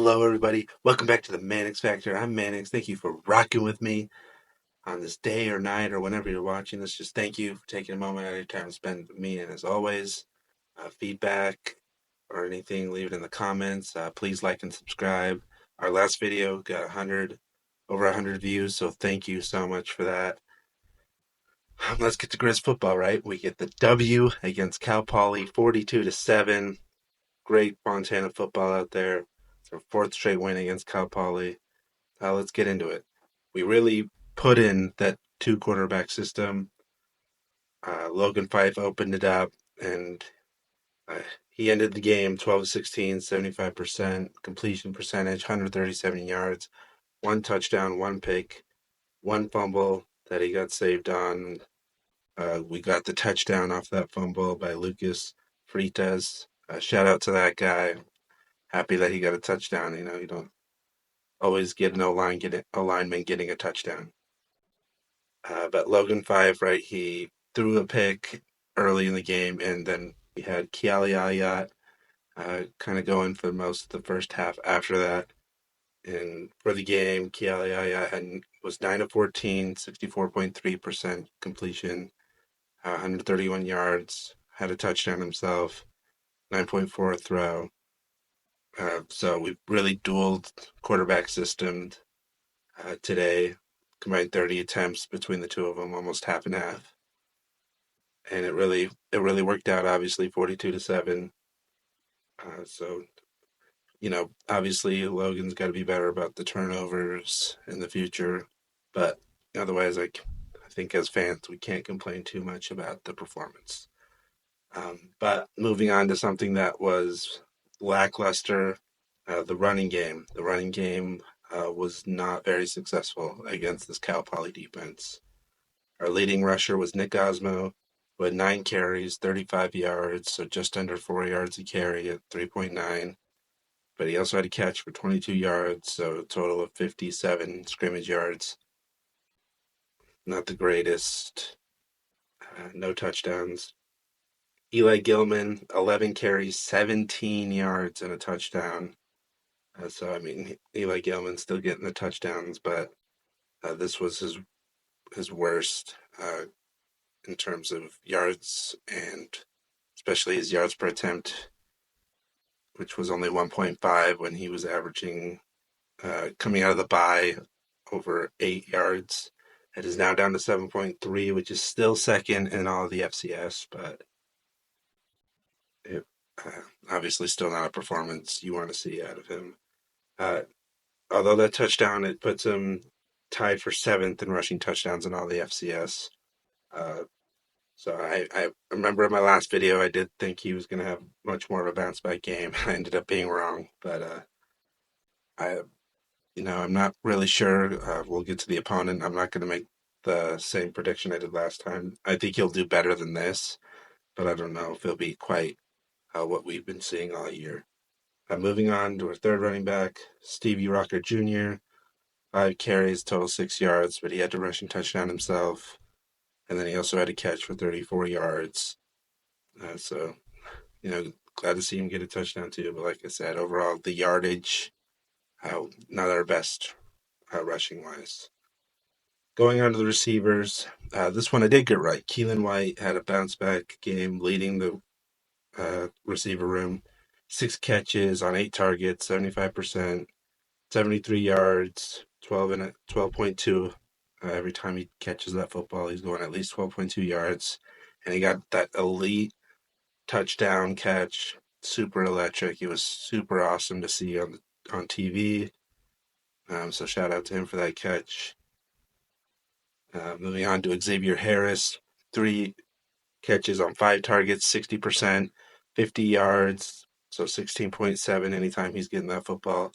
Hello, everybody. Welcome back to the Mannix Factor. I'm Mannix. Thank you for rocking with me on this day or night or whenever you're watching this. Just thank you for taking a moment out of your time to spend with me. And as always, feedback or anything, leave it in the comments. Please like and subscribe. Our last video got over 100 views, so thank you so much for that. Let's get to Griz football, right? We get the W against Cal Poly, 42-7. Great Montana football out there. It's our fourth straight win against Cal Poly. Let's get into it. We really put in that two quarterback system. Logan Fife opened it up, and he ended the game 12-16, 75% completion percentage, 137 yards, one touchdown, one pick, one fumble that he got saved on. We got the touchdown off that fumble by Lucas Freitas. Shout out to that guy. Happy that he got a touchdown. You don't always get an lineman getting a touchdown. But Logan Five, right, he threw a pick early in the game, and then we had Kiali Ayat kind of going for most of the first half after that. And for the game, Kiali Ayat was 9 of 14, 64.3% completion, 131 yards, had a touchdown himself, 9.4 throw. So we really dueled quarterback systemed today, combined 30 attempts between the two of them, almost half and half. And it really worked out, obviously, 42-7. So, obviously Logan's got to be better about the turnovers in the future. But otherwise, I think as fans, we can't complain too much about the performance. But moving on to something that was lackluster, the running game. The running game was not very successful against this Cal Poly defense. Our leading rusher was Nick Osmo, who had 9 carries, 35 yards, so just under 4 yards a carry at 3.9. But he also had a catch for 22 yards, so a total of 57 scrimmage yards. Not the greatest. No touchdowns. Eli Gilman, 11 carries, 17 yards, and a touchdown. So, Eli Gilman's still getting the touchdowns, but this was his worst in terms of yards, and especially his yards per attempt, which was only 1.5 when he was averaging, coming out of the bye, over 8 yards. It is now down to 7.3, which is still second in all of the FCS, but it, obviously still not a performance you want to see out of him. Although that touchdown, it puts him tied for 7th in rushing touchdowns in all the FCS. So I remember in my last video, I did think he was going to have much more of a bounce back game. I ended up being wrong, but I'm not really sure. We'll get to the opponent. I'm not going to make the same prediction I did last time. I think he'll do better than this, but I don't know if he'll be quite what we've been seeing all year. Moving on to our third running back, Stevie Rocker Jr., 5 carries, total 6 yards, but he had to rushing touchdown himself. And then he also had a catch for 34 yards. So, glad to see him get a touchdown too. But like I said, overall, the yardage, not our best rushing wise. Going on to the receivers, this one I did get right. Keelan White had a bounce back game, leading the receiver room. 6 catches on 8 targets, 75%, 73 yards, 12.2. Every time he catches that football, he's going at least 12.2 yards. And he got that elite touchdown catch, super electric. It was super awesome to see on TV. So shout out to him for that catch. Moving on to Xavier Harris, 3 catches on 5 targets, 60%, 50 yards, so 16.7 anytime he's getting that football.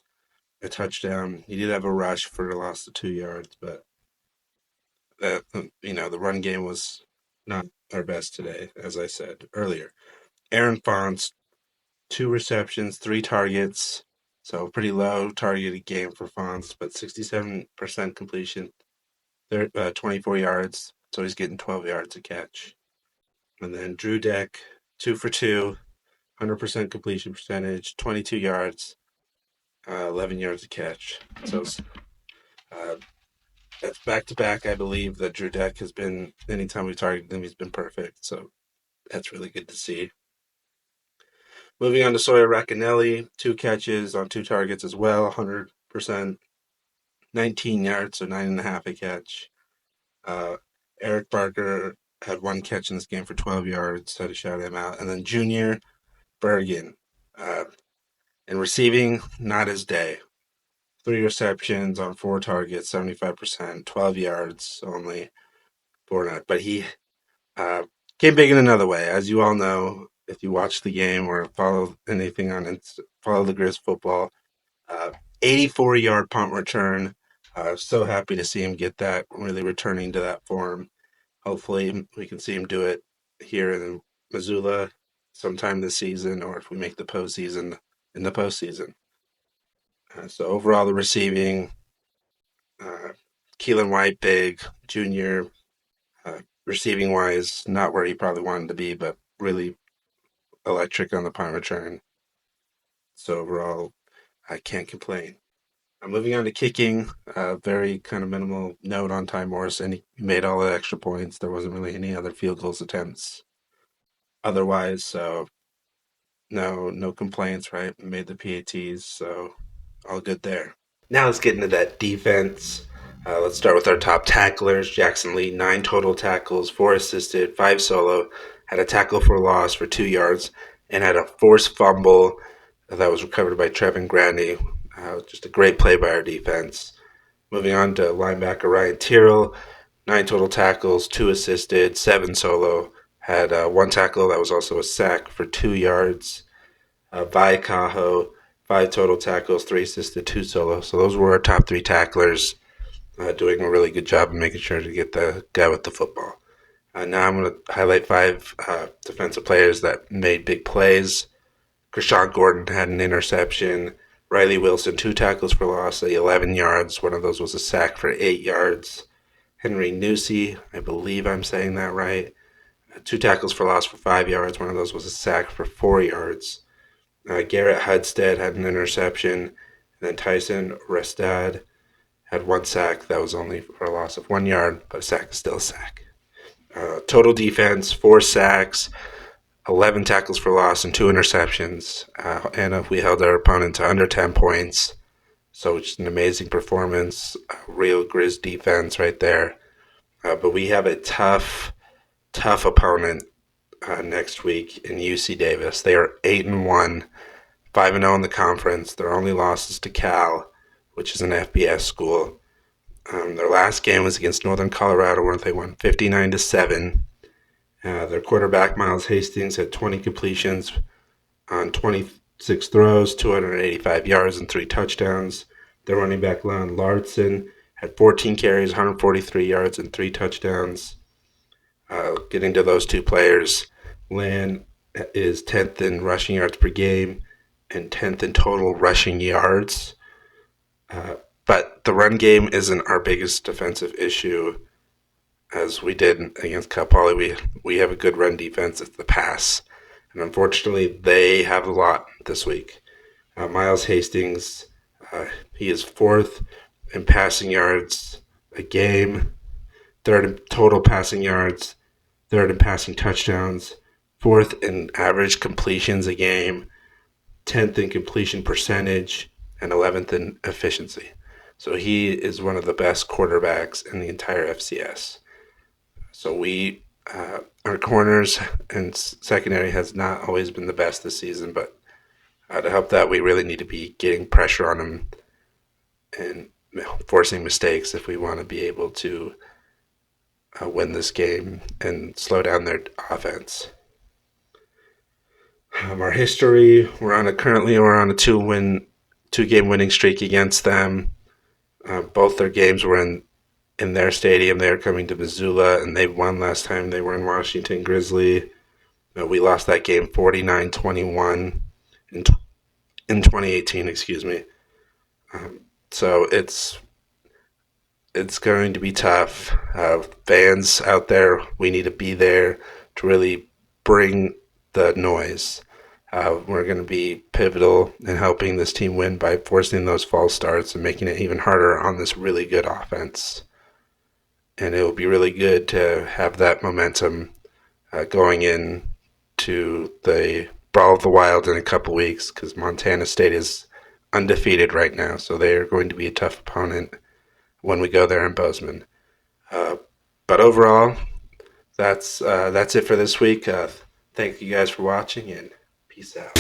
A touchdown. He did have a rush for a loss of 2 yards, but the run game was not our best today, as I said earlier. Aaron Fonts, 2 receptions, 3 targets, so pretty low targeted game for Fonts, but 67% completion, 24 yards, so he's getting 12 yards a catch. And then Drew Deck, 2 for 2, 100% completion percentage, 22 yards, 11 yards a catch. So uh, that's back to back. I believe that Drew Deck has been, anytime we've targeted him, he's been perfect. So that's really good to see. Moving on to Sawyer Racanelli, 2 catches on 2 targets as well, 100%, 19 yards, so 9.5 a catch. Eric Barker had 1 catch in this game for 12 yards, had to shout him out. And then Junior Bergen, in receiving, not his day. 3 receptions on 4 targets, 75%, 12 yards only, 4 not. But he came big in another way. As you all know, if you watch the game or follow anything on follow the Griz football, 84-yard punt return. So happy to see him get that, really returning to that form. Hopefully we can see him do it here in Missoula sometime this season, or if we make the postseason, in the postseason. So overall, the receiving, Keelan White, big, Junior, receiving wise, not where he probably wanted to be, but really electric on the punt return. So overall, I can't complain. Moving on to kicking, very kind of minimal note on Ty Morrison. He made all the extra points. There wasn't really any other field goals attempts otherwise, so no complaints, right? Made the PATs, so all good there. Now let's get into that defense. Let's start with our top tacklers. Jackson Lee, 9 total tackles, 4 assisted, 5 solo, had a tackle for loss for 2 yards, and had a forced fumble that was recovered by Trevin Grandy. Just a great play by our defense. Moving on to linebacker Ryan Tyrrell, 9 total tackles, 2 assisted, 7 solo, had 1 tackle that was also a sack for 2 yards. Vi Cajo, 5 total tackles, 3 assisted, 2 solo. So those were our top 3 tacklers, doing a really good job of making sure to get the guy with the football. Now I'm going to highlight 5 defensive players that made big plays. Krishawn Gordon had an interception. Riley Wilson, 2 tackles for loss, 11 yards. One of those was a sack for 8 yards. Henry Newsey, I believe I'm saying that right. 2 tackles for loss for 5 yards. One of those was a sack for 4 yards. Garrett Hudstead had an interception. And then Tyson Restad had 1 sack. That was only for a loss of 1 yard, but a sack is still a sack. Total defense, 4 sacks, 11 tackles for loss, and 2 interceptions. And we held our opponent to under 10 points. So it's an amazing performance. Real Griz defense right there. But we have a tough opponent next week in UC Davis. They are 8-1, 5-0 in the conference. Their only loss is to Cal, which is an FBS school. Their last game was against Northern Colorado, where they won 59-7. Their quarterback, Miles Hastings, had 20 completions on 26 throws, 285 yards, and 3 touchdowns. Their running back, Lon Larson, had 14 carries, 143 yards, and 3 touchdowns. Getting to those 2 players, Lan is 10th in rushing yards per game and 10th in total rushing yards. But the run game isn't our biggest defensive issue. As we did against Cal Poly, we have a good run defense. It's the pass. And unfortunately, they have a lot this week. Miles Hastings, he is 4th in passing yards a game, 3rd in total passing yards, 3rd in passing touchdowns, 4th in average completions a game, 10th in completion percentage, and 11th in efficiency. So he is one of the best quarterbacks in the entire FCS. So our corners and secondary has not always been the best this season, but to help that, we really need to be getting pressure on them and forcing mistakes if we want to be able to win this game and slow down their offense. Our history, we're on a 2-game winning streak against them. Both their games were in their stadium. They are coming to Missoula, and they won last time they were in Washington Grizzly. We lost that game 49-21 in 2018, excuse me. So it's going to be tough. Fans out there, we need to be there to really bring the noise. We're going to be pivotal in helping this team win by forcing those false starts and making it even harder on this really good offense. And it will be really good to have that momentum going in to the Brawl of the Wild in a couple weeks, because Montana State is undefeated right now, so they are going to be a tough opponent when we go there in Bozeman. But overall, that's it for this week. Thank you guys for watching, and peace out.